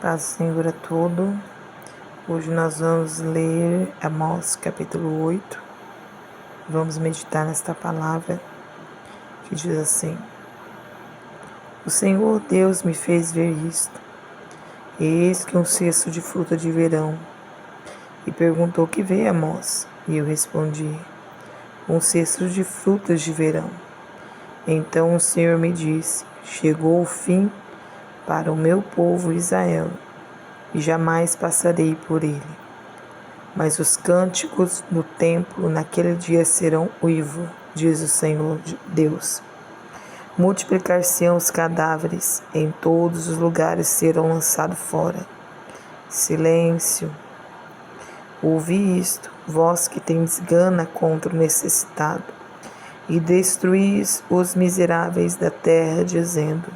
Paz do Senhor a todo. Hoje nós vamos ler Amós capítulo 8. Vamos meditar nesta palavra que diz assim: O Senhor Deus me fez ver isto. Eis que um cesto de fruta de verão. E perguntou: que veio, Amós? E eu respondi: um cesto de frutas de verão. Então o Senhor me disse: chegou o fim para o meu povo Israel, e jamais passarei por ele. Mas os cânticos no templo naquele dia serão uivo, diz o Senhor Deus. Multiplicar-se-ão os cadáveres, em todos os lugares serão lançados fora. Silêncio. Ouvi isto, vós que tendes gana contra o necessitado, e destruís os miseráveis da terra, dizendo: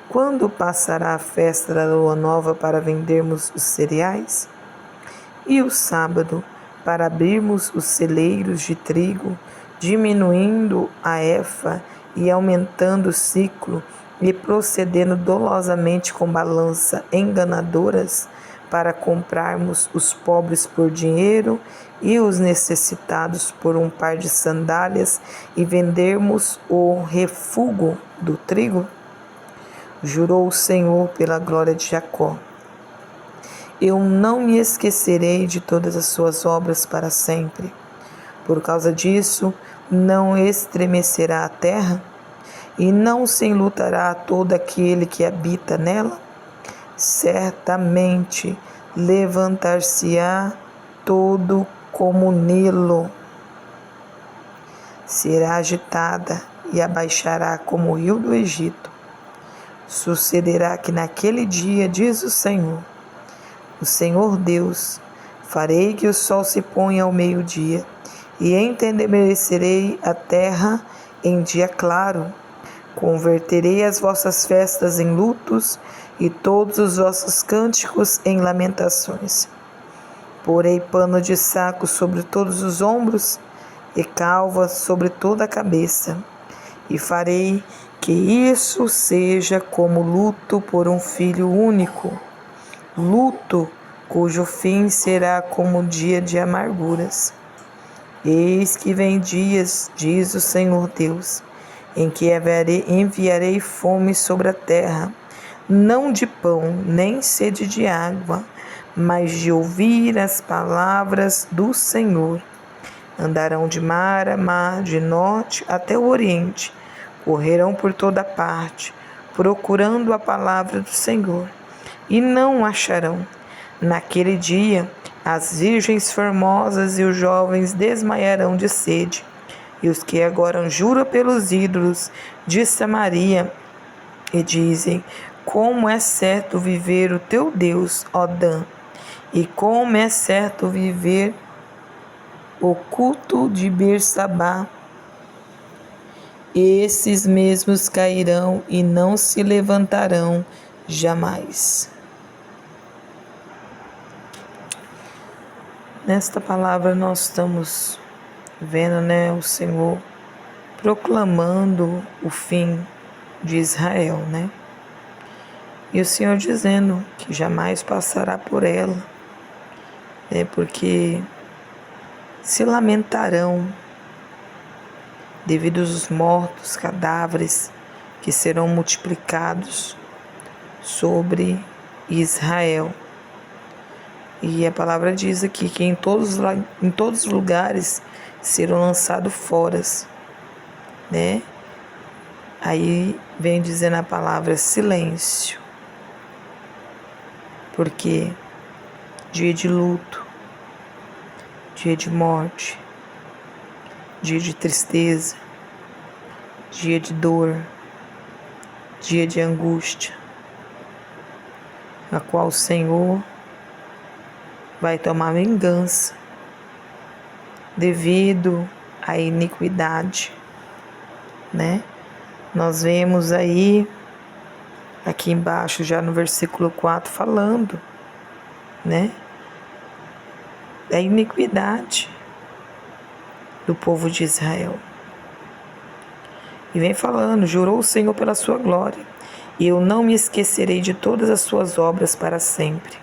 quando passará a festa da lua nova para vendermos os cereais? E o sábado, para abrirmos os celeiros de trigo, diminuindo a efa e aumentando o ciclo, e procedendo dolosamente com balança enganadoras, para comprarmos os pobres por dinheiro e os necessitados por um par de sandálias, e vendermos o refúgio do trigo? Jurou o Senhor pela glória de Jacó: eu não me esquecerei de todas as suas obras para sempre. Por causa disso, não estremecerá a terra, e não se enlutará todo aquele que habita nela? Certamente levantar-se-á todo como Nilo, será agitada e abaixará como o rio do Egito. Sucederá que naquele dia, diz o Senhor Deus, farei que o sol se ponha ao meio-dia, e entenebrecerei a terra em dia claro. Converterei as vossas festas em lutos, e todos os vossos cânticos em lamentações. Porei pano de saco sobre todos os ombros, e calva sobre toda a cabeça, e farei que isso seja como luto por um filho único, luto cujo fim será como dia de amarguras. Eis que vem dias, diz o Senhor Deus, em que enviarei fome sobre a terra, não de pão, nem sede de água, mas de ouvir as palavras do Senhor. Andarão de mar a mar, de norte até o oriente, correrão por toda parte, procurando a palavra do Senhor, e não acharão. Naquele dia, as virgens formosas e os jovens desmaiarão de sede, e os que agora juram pelos ídolos de Samaria e dizem: como é certo viver o teu Deus, ó Dan, e como é certo viver o culto de Bersabá. Esses mesmos cairão e não se levantarão jamais. Nesta palavra nós estamos vendo, o Senhor proclamando o fim de Israel, E o Senhor dizendo que jamais passará por ela, porque se lamentarão devido aos mortos, cadáveres que serão multiplicados sobre Israel. E a palavra diz aqui que em todos os lugares serão lançados fora, Aí vem dizendo a palavra silêncio, porque dia de luto, dia de morte, dia de tristeza, dia de dor, dia de angústia, a qual o Senhor vai tomar vingança devido à iniquidade, Nós vemos aí, aqui embaixo, já no versículo 4, falando, da iniquidade do povo de Israel. E vem falando: jurou o Senhor pela sua glória, Eu não me esquecerei de todas as suas obras para sempre.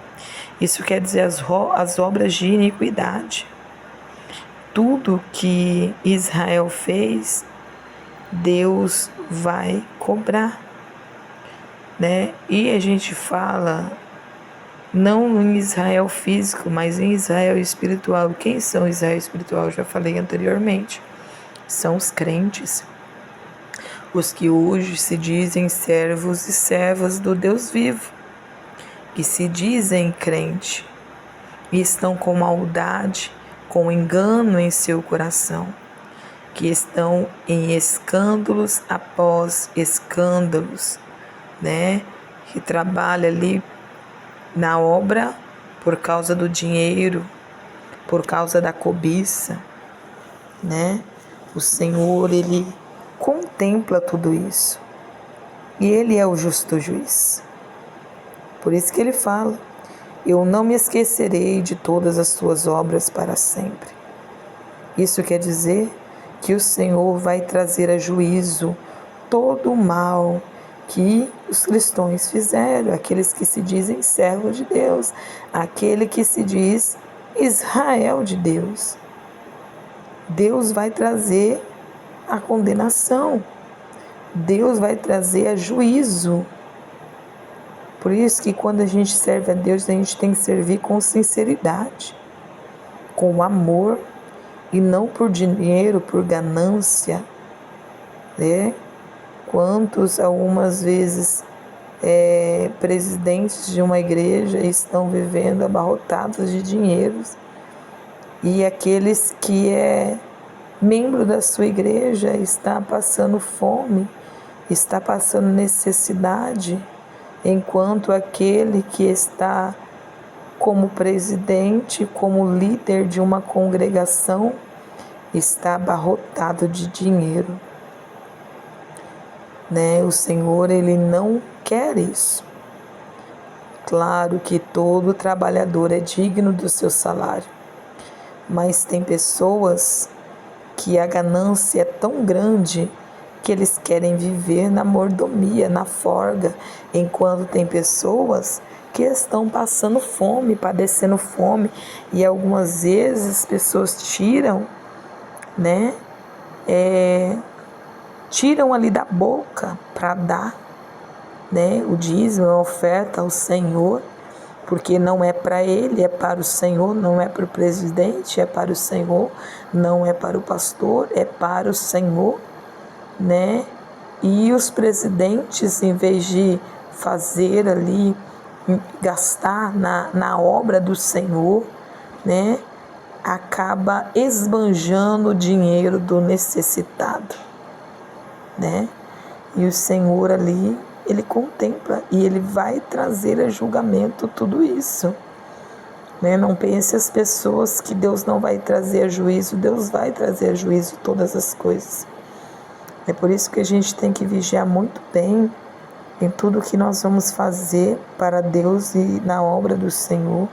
Isso quer dizer as obras de iniquidade. Tudo que Israel fez, Deus vai cobrar, né? E a gente fala não em Israel físico, mas em Israel espiritual. Quem são Israel espiritual? Eu já falei anteriormente. São os crentes, os que hoje se dizem servos e servas do Deus vivo, que se dizem crente e estão com maldade, com engano em seu coração, que estão em escândalos após escândalos, né? Que trabalha ali na obra por causa do dinheiro, por causa da cobiça, né? O Senhor, Ele contempla tudo isso. E Ele é o justo juiz. Por isso que Ele fala: eu não me esquecerei de todas as tuas obras para sempre. Isso quer dizer que o Senhor vai trazer a juízo todo o mal que os cristãos fizeram, aqueles que se dizem servos de Deus, aquele que se diz Israel de Deus. Deus vai trazer a condenação, Deus vai trazer a juízo. Por isso que quando a gente serve a Deus, a gente tem que servir com sinceridade, com amor, e não por dinheiro, por ganância, né? Quantos, algumas vezes, presidentes de uma igreja estão vivendo abarrotados de dinheiros, e aqueles que é membro da sua igreja está passando fome, está passando necessidade, enquanto aquele que está como presidente, como líder de uma congregação, está abarrotado de dinheiro, né? O Senhor, Ele não quer isso. Claro que todo trabalhador é digno do seu salário, mas tem pessoas que a ganância é tão grande que eles querem viver na mordomia, na forga, enquanto tem pessoas que estão passando fome, padecendo fome, e algumas vezes as pessoas tiram, né? Tiram ali da boca para dar, né? O dízimo, a oferta ao Senhor, porque não é para ele, é para o Senhor, não é para o presidente, é para o Senhor, não é para o pastor, é para o Senhor, né? E os presidentes, em vez de fazer ali, gastar na obra do Senhor, né? Acaba esbanjando o dinheiro do necessitado, né? E o Senhor ali, Ele contempla e Ele vai trazer a julgamento tudo isso, né? Não pense as pessoas que Deus não vai trazer a juízo. Deus vai trazer a juízo todas as coisas. É por isso que a gente tem que vigiar muito bem em tudo que nós vamos fazer para Deus e na obra do Senhor,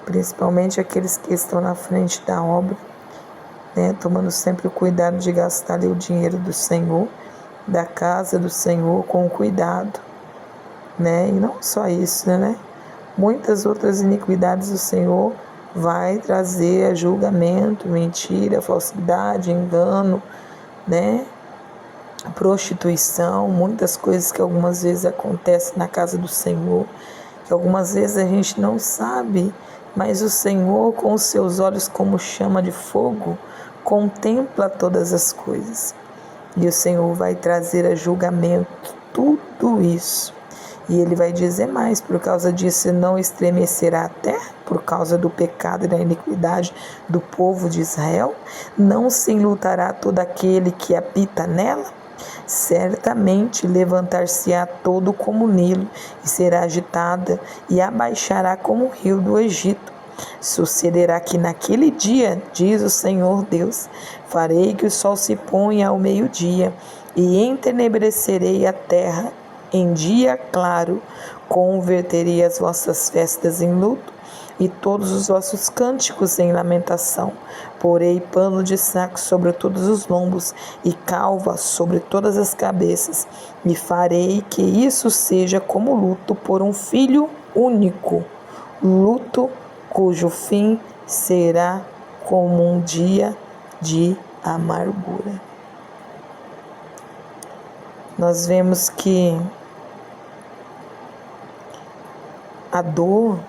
principalmente aqueles que estão na frente da obra, né? Tomando sempre o cuidado de gastar ali o dinheiro do Senhor, da casa do Senhor, com cuidado, né? E não só isso, né? Muitas outras iniquidades do Senhor vai trazer a julgamento, mentira, falsidade, engano, né? Prostituição, muitas coisas que algumas vezes acontecem na casa do Senhor, que algumas vezes a gente não sabe, mas o Senhor, com os seus olhos como chama de fogo, contempla todas as coisas. E o Senhor vai trazer a julgamento tudo isso. E Ele vai dizer mais: por causa disso não estremecerá a terra, por causa do pecado e da iniquidade do povo de Israel, não se enlutará todo aquele que habita nela. Certamente levantar-se-á todo como o Nilo, e será agitada, e abaixará como o rio do Egito. Sucederá que naquele dia, diz o Senhor Deus, farei que o sol se ponha ao meio-dia, e entenebrecerei a terra, Em dia claro converterei as vossas festas em luto e todos os vossos cânticos em lamentação. Porei pano de saco sobre todos os lombos e calva sobre todas as cabeças, e farei que isso seja como luto por um filho único, luto cujo fim será como um dia de amargura. Nós vemos que a dor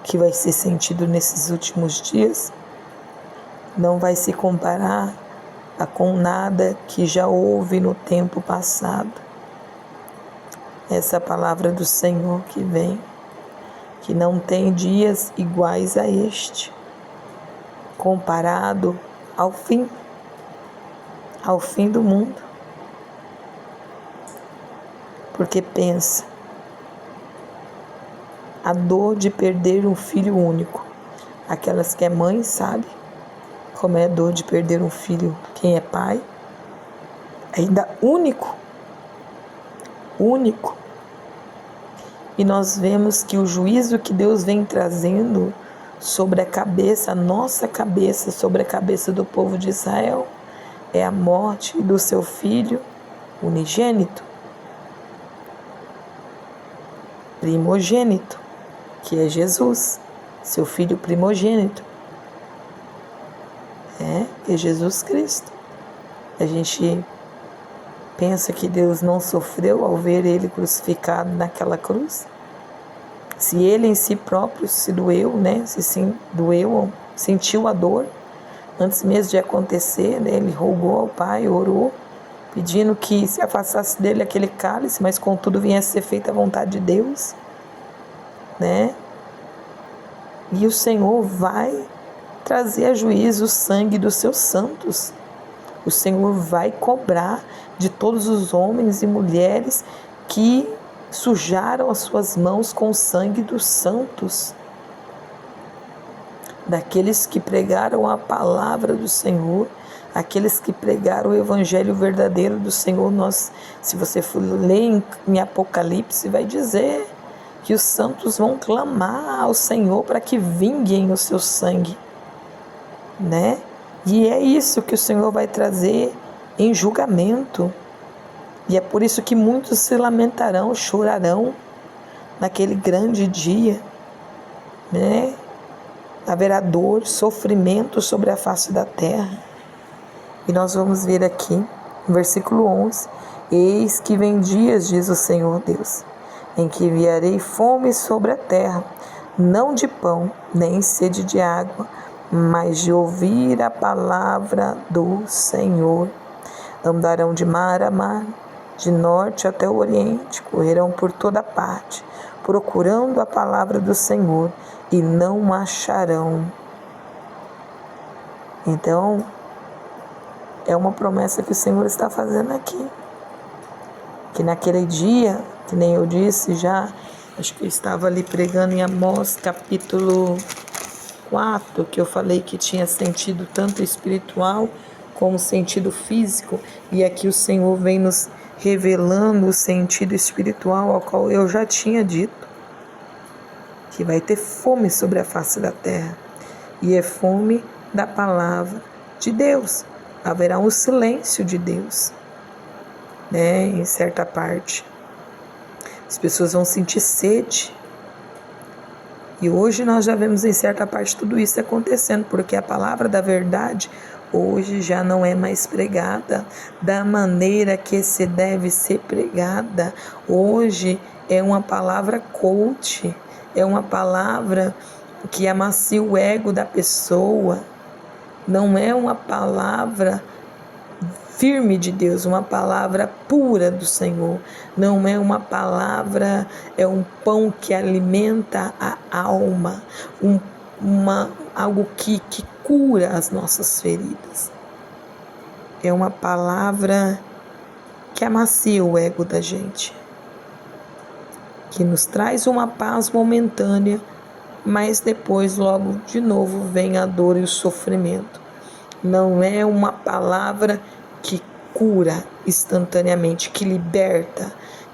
que vai ser sentido nesses últimos dias não vai se comparar com nada que já houve no tempo passado. Essa palavra do Senhor que vem, que não tem dias iguais a este, comparado ao fim do mundo. Porque pensa, a dor de perder um filho único. Aquelas que é mãe sabe como é a dor de perder um filho. Quem é pai, ainda único. E nós vemos que o juízo que Deus vem trazendo sobre a cabeça, a nossa cabeça, sobre a cabeça do povo de Israel, é a morte do seu filho unigênito, primogênito, que é Jesus, seu filho primogênito. É Jesus Cristo. A gente pensa que Deus não sofreu ao ver ele crucificado naquela cruz. Se ele em si próprio se doeu, sentiu a dor, antes mesmo de acontecer, ele rogou ao Pai, orou, pedindo que se afastasse dele aquele cálice, mas contudo viesse a ser feita a vontade de Deus, E o Senhor vai trazer a juízo o sangue dos seus santos. O Senhor vai cobrar de todos os homens e mulheres que sujaram as suas mãos com o sangue dos santos, daqueles que pregaram a palavra do Senhor, aqueles que pregaram o evangelho verdadeiro do Senhor. Se você for ler em Apocalipse, vai dizer que os santos vão clamar ao Senhor para que vinguem o seu sangue, E é isso que o Senhor vai trazer em julgamento. E é por isso que muitos se lamentarão, chorarão naquele grande dia, Haverá dor, sofrimento sobre a face da terra. E nós vamos ver aqui, no versículo 11, eis que vem dias, diz o Senhor Deus, em que enviarei fome sobre a terra, não de pão, nem sede de água, mas de ouvir a palavra do Senhor. Andarão de mar a mar, de norte até o oriente, correrão por toda parte, procurando a palavra do Senhor, e não acharão. Então, é uma promessa que o Senhor está fazendo aqui. Que naquele dia, que nem eu disse já, acho que eu estava ali pregando em Amós capítulo 4, que eu falei que tinha sentido tanto espiritual como sentido físico, e aqui o Senhor vem nos revelando o sentido espiritual ao qual eu já tinha dito, que vai ter fome sobre a face da terra, e é fome da palavra de Deus. Haverá um silêncio de Deus, em certa parte. As pessoas vão sentir sede. E hoje nós já vemos em certa parte tudo isso acontecendo, porque a palavra da verdade hoje já não é mais pregada da maneira que se deve ser pregada. Hoje é uma palavra coach, é uma palavra que amacia o ego da pessoa. Não é uma palavra firme de Deus, uma palavra pura do Senhor. Não é uma palavra, é um pão que alimenta a alma, algo que cura as nossas feridas. É uma palavra que amacia o ego da gente, que nos traz uma paz momentânea, mas depois logo de novo vem a dor e o sofrimento. Não é uma palavra que cura instantaneamente, que liberta,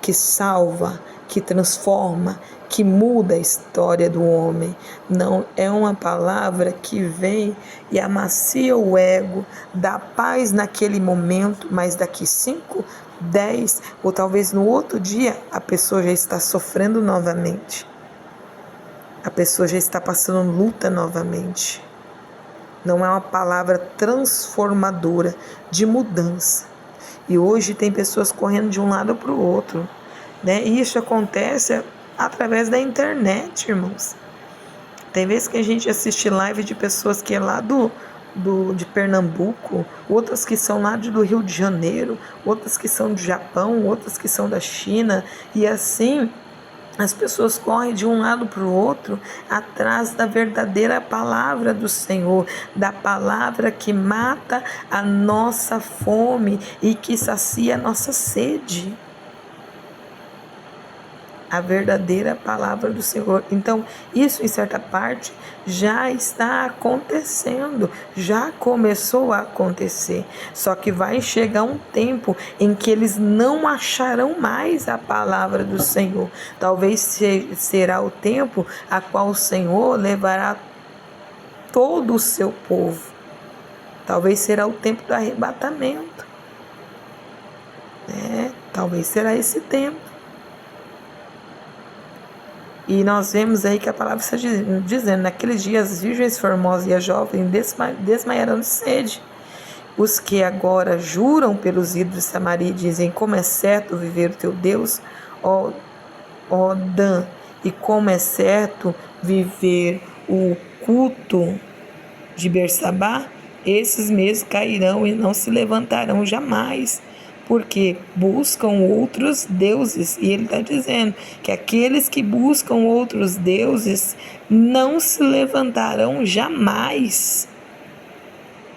que salva, que transforma, que muda a história do homem. Não é uma palavra que vem e amacia o ego, dá paz naquele momento, mas daqui 5, 10 ou talvez no outro dia a pessoa já está sofrendo novamente. A pessoa já está passando luta novamente. Não é uma palavra transformadora, de mudança. E hoje tem pessoas correndo de um lado para o outro, né? E isso acontece através da internet, irmãos. Tem vezes que a gente assiste live de pessoas que é lá de Pernambuco, outras que são lá do Rio de Janeiro, outras que são do Japão, outras que são da China, e assim as pessoas correm de um lado para o outro atrás da verdadeira palavra do Senhor, da palavra que mata a nossa fome e que sacia a nossa sede. A verdadeira palavra do Senhor. Então, isso em certa parte já está acontecendo, já começou a acontecer. Só que vai chegar um tempo em que eles não acharão mais a palavra do Senhor. Talvez será o tempo a qual o Senhor levará todo o seu povo. Talvez será o tempo do arrebatamento. Talvez será esse tempo. E nós vemos aí que a palavra está dizendo, naqueles dias as virgens formosas e as jovens desmaiarão de sede. Os que agora juram pelos ídolos de Samaria e dizem, como é certo viver o teu Deus, ó Dan, e como é certo viver o culto de Bersabá, esses mesmos cairão e não se levantarão jamais, porque buscam outros deuses. E ele está dizendo que aqueles que buscam outros deuses não se levantarão jamais,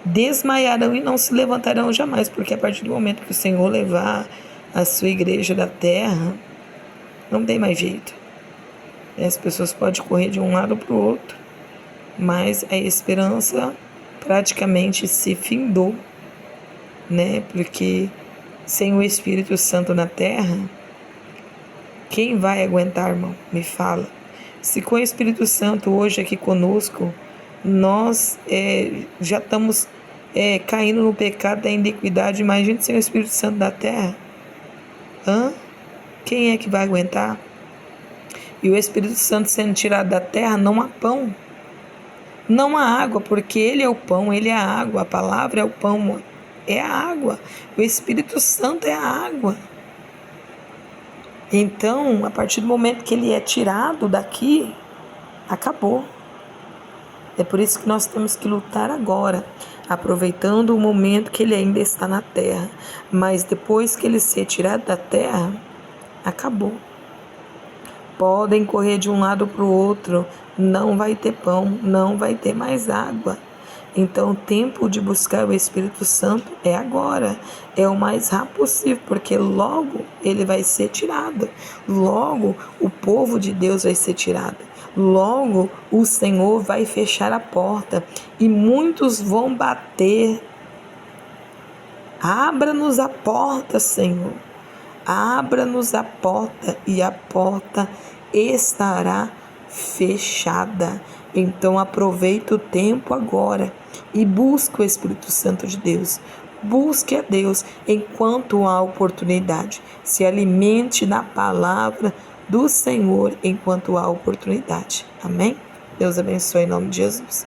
desmaiarão e não se levantarão jamais, porque a partir do momento que o Senhor levar a sua igreja da terra, não tem mais jeito. As pessoas podem correr de um lado para o outro, mas a esperança praticamente se findou, né? Porque sem o Espírito Santo na terra, quem vai aguentar, irmão? Me fala. Se com o Espírito Santo hoje aqui conosco, nós já estamos caindo no pecado da iniquidade, imagine sem o Espírito Santo da terra. Quem é que vai aguentar? E o Espírito Santo sendo tirado da terra, não há pão, não há água, porque ele é o pão, ele é a água, a palavra é o pão, é a água, o Espírito Santo é a água. Então, a partir do momento que ele é tirado daqui, acabou. É por isso que nós temos que lutar agora, aproveitando o momento que ele ainda está na terra. Mas depois que ele ser tirado da terra, acabou. Podem correr de um lado para o outro, não vai ter pão, não vai ter mais água. Então o tempo de buscar o Espírito Santo é agora, é o mais rápido possível, porque logo ele vai ser tirado, logo o povo de Deus vai ser tirado, logo o Senhor vai fechar a porta e muitos vão bater. Abra-nos a porta, Senhor, abra-nos a porta, e a porta estará fechada. Então aproveita o tempo agora e busque o Espírito Santo de Deus. Busque a Deus enquanto há oportunidade. Se alimente da palavra do Senhor enquanto há oportunidade. Amém? Deus abençoe em nome de Jesus.